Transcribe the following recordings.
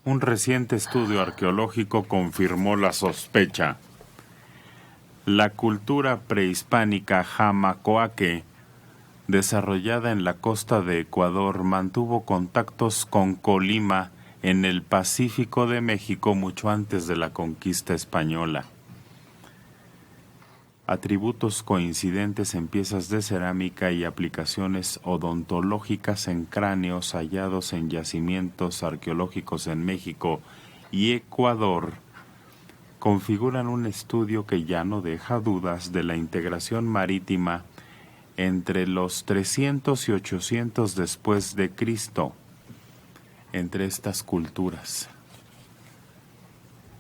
Un reciente estudio arqueológico confirmó la sospecha. La cultura prehispánica Jamacoaque, desarrollada en la costa de Ecuador, mantuvo contactos con Colima en el Pacífico de México mucho antes de la conquista española. Atributos coincidentes en piezas de cerámica y aplicaciones odontológicas en cráneos hallados en yacimientos arqueológicos en México y Ecuador configuran un estudio que ya no deja dudas de la integración marítima entre los 300 y 800 después de Cristo entre estas culturas.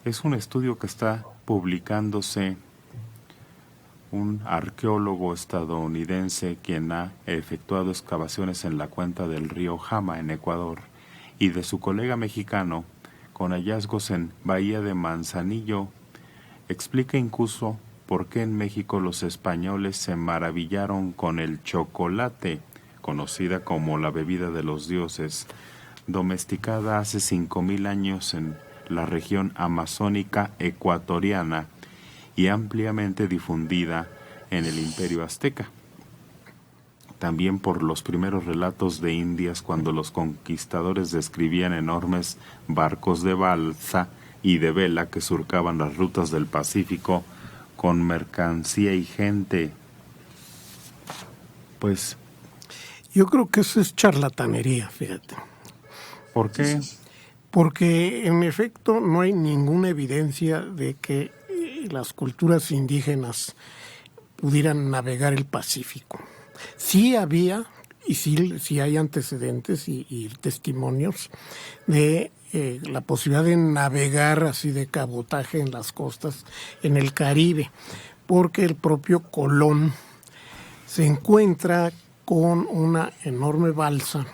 Es un estudio que está publicándose un arqueólogo estadounidense quien ha efectuado excavaciones en la cuenca del río Jama en Ecuador y de su colega mexicano con hallazgos en Bahía de Manzanillo, explica incluso por qué en México los españoles se maravillaron con el chocolate, conocida como la bebida de los dioses, domesticada hace 5,000 años en la región amazónica ecuatoriana y ampliamente difundida en el Imperio Azteca. También por los primeros relatos de Indias cuando los conquistadores describían enormes barcos de balsa y de vela que surcaban las rutas del Pacífico con mercancía y gente. Pues yo creo que eso es charlatanería, fíjate. ¿Por qué? Porque en efecto no hay ninguna evidencia de que las culturas indígenas pudieran navegar el Pacífico. Sí había, y sí hay antecedentes y testimonios de la posibilidad de navegar así de cabotaje en las costas, en el Caribe, porque el propio Colón se encuentra con una enorme balsa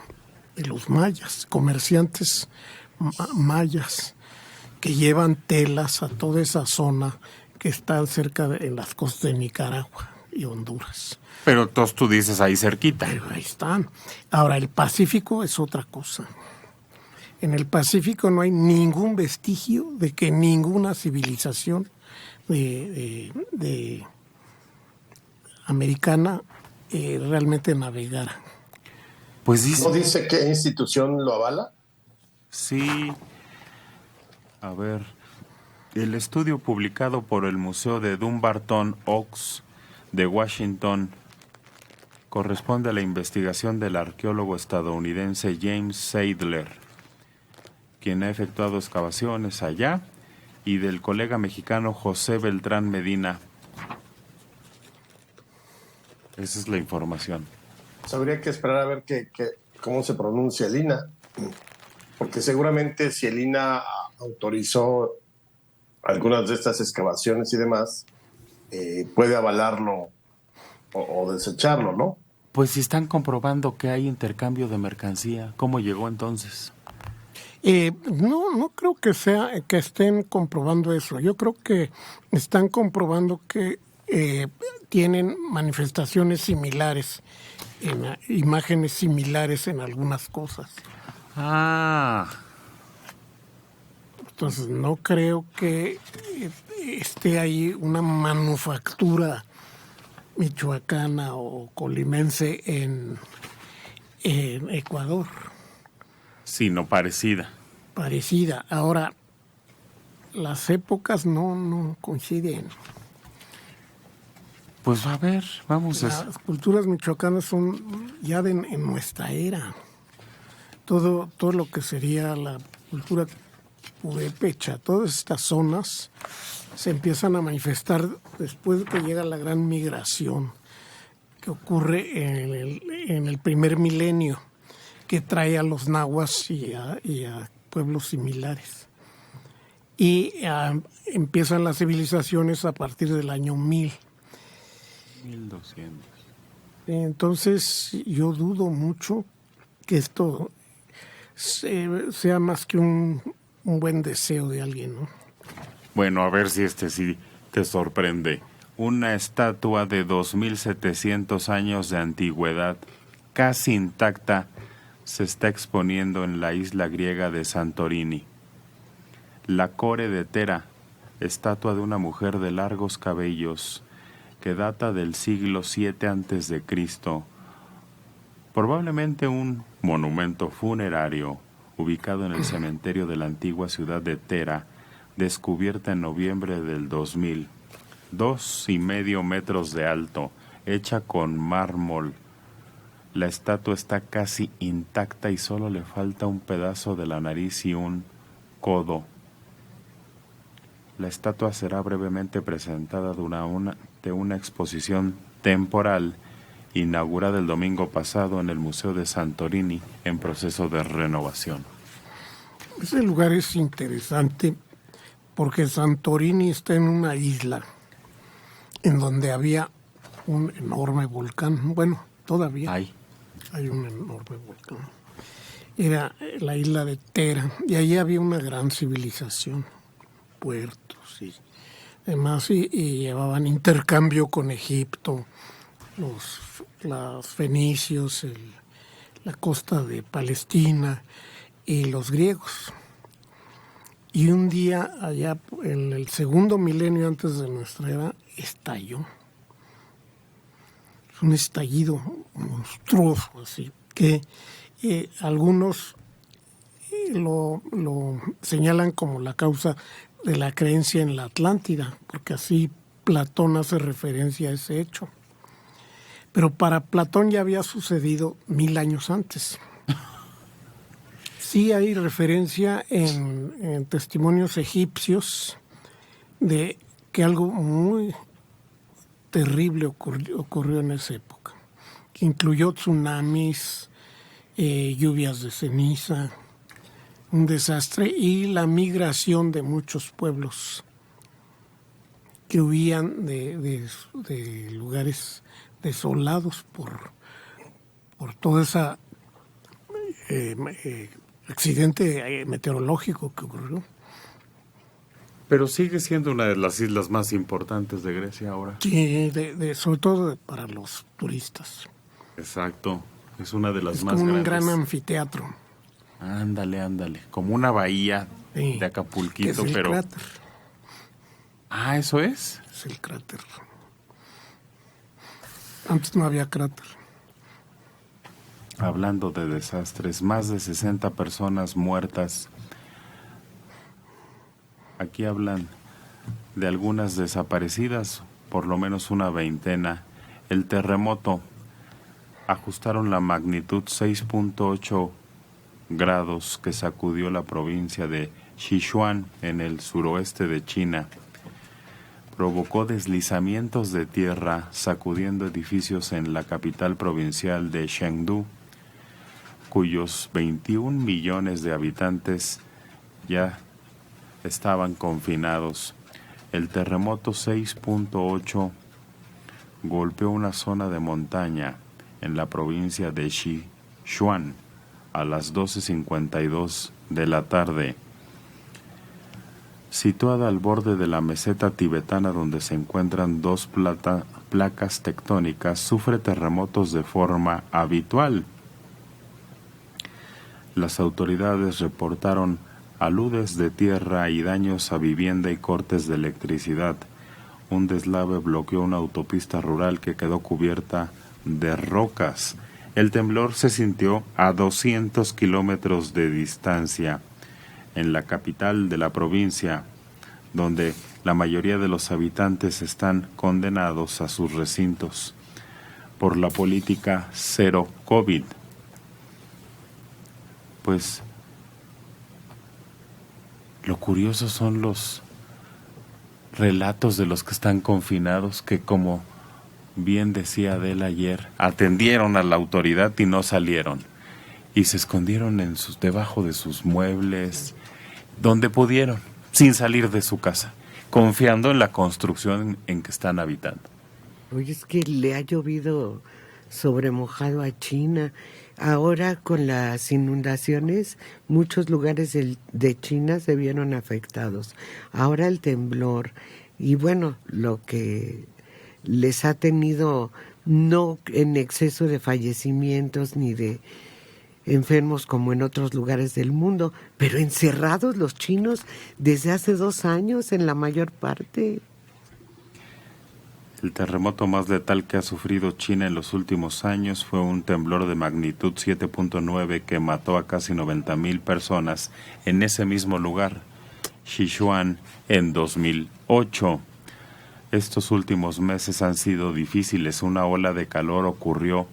de los mayas, comerciantes mayas, que llevan telas a toda esa zona que está cerca en las costas de Nicaragua y Honduras. Pero todos tú dices ahí cerquita. Pero ahí están. Ahora, el Pacífico es otra cosa. En el Pacífico no hay ningún vestigio de que ninguna civilización de americana realmente navegara. Pues dice... ¿No dice qué institución lo avala? Sí. A ver, el estudio publicado por el Museo de Dumbarton Oaks de Washington corresponde a la investigación del arqueólogo estadounidense James Seidler, quien ha efectuado excavaciones allá, y del colega mexicano José Beltrán Medina. Esa es la información. Pues habría que esperar a ver cómo se pronuncia el INAH, porque seguramente si el INAH autorizó algunas de estas excavaciones y demás, puede avalarlo o desecharlo, ¿no? Pues si están comprobando que hay intercambio de mercancía, ¿cómo llegó entonces? No creo que estén comprobando eso. Yo creo que están comprobando que tienen manifestaciones similares, imágenes similares en algunas cosas. Entonces no creo que esté ahí una manufactura michoacana o colimense en Ecuador. Sino parecida. Parecida. Ahora, las épocas no coinciden. Pues a ver, vamos a... Las culturas michoacanas son ya en nuestra era. Todo lo que sería la cultura purépecha, todas estas zonas se empiezan a manifestar después de que llega la gran migración que ocurre en el primer milenio, que trae a los nahuas y a pueblos similares. Y empiezan las civilizaciones a partir del año 1000. 1200. Entonces yo dudo mucho que esto sea más que un buen deseo de alguien, ¿no? Bueno, a ver si sí te sorprende. Una estatua de 2700 años de antigüedad, casi intacta, se está exponiendo en la isla griega de Santorini. La Core de Tera, estatua de una mujer de largos cabellos que data del siglo VII a.C., probablemente un monumento funerario ubicado en el cementerio de la antigua ciudad de Tera, descubierta en noviembre del 2000, 2,5 metros de alto, hecha con mármol. La estatua está casi intacta y solo le falta un pedazo de la nariz y un codo. La estatua será brevemente presentada de una exposición temporal inaugurada el domingo pasado en el Museo de Santorini en proceso de renovación. Ese lugar es interesante porque Santorini está en una isla en donde había un enorme volcán. Bueno, todavía hay un enorme volcán. Era la isla de Tera y allí había una gran civilización, puertos y demás, y llevaban intercambio con Egipto, los fenicios, la costa de Palestina y los griegos. Y un día allá en el segundo milenio antes de nuestra era estalló. Es un estallido monstruoso así que algunos lo señalan como la causa de la creencia en la Atlántida, porque así Platón hace referencia a ese hecho. Pero para Platón ya había sucedido 1000 años antes. Sí hay referencia en testimonios egipcios de que algo muy terrible ocurrió en esa época, que incluyó tsunamis, lluvias de ceniza, un desastre y la migración de muchos pueblos que huían de lugares desolados por todo ese accidente meteorológico que ocurrió. Pero sigue siendo una de las islas más importantes de Grecia ahora. Sí, sobre todo para los turistas. Exacto, es una de las más grandes. Es como un grandes. gran anfiteatro. Ándale, como una bahía de Acapulquito, es el pero... cráter. Ah, ¿eso es? Es el cráter. Antes no había cráter. Hablando de desastres, más de 60 personas muertas. Aquí hablan de algunas desaparecidas, por lo menos una veintena. El terremoto, ajustaron la magnitud 6.8 grados que sacudió la provincia de Sichuan en el suroeste de China. Provocó deslizamientos de tierra, sacudiendo edificios en la capital provincial de Chengdu, cuyos 21 millones de habitantes ya estaban confinados. El terremoto 6.8 golpeó una zona de montaña en la provincia de Sichuan a las 12:52 de la tarde. Situada al borde de la meseta tibetana donde se encuentran dos placas tectónicas, sufre terremotos de forma habitual. Las autoridades reportaron aludes de tierra y daños a vivienda y cortes de electricidad. Un deslave bloqueó una autopista rural que quedó cubierta de rocas. El temblor se sintió a 200 kilómetros de distancia, en la capital de la provincia, donde la mayoría de los habitantes están condenados a sus recintos por la política cero COVID. Pues lo curioso son los relatos de los que están confinados, que como bien decía Adela ayer, atendieron a la autoridad y no salieron, y se escondieron debajo de sus muebles, donde pudieron, sin salir de su casa, confiando en la construcción en que están habitando. Oye, es que le ha llovido sobre mojado a China. Ahora con las inundaciones, muchos lugares de China se vieron afectados. Ahora el temblor y bueno, lo que les ha tenido no en exceso de fallecimientos ni de enfermos como en otros lugares del mundo, pero encerrados los chinos desde hace 2 años en la mayor parte. El terremoto más letal que ha sufrido China en los últimos años fue un temblor de magnitud 7.9 que mató a casi 90,000 personas en ese mismo lugar, Sichuan, en 2008. Estos últimos meses han sido difíciles. Una ola de calor ocurrió,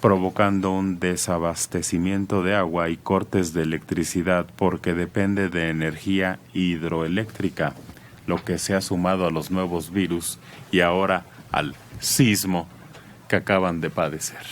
provocando un desabastecimiento de agua y cortes de electricidad porque depende de energía hidroeléctrica, lo que se ha sumado a los nuevos virus y ahora al sismo que acaban de padecer.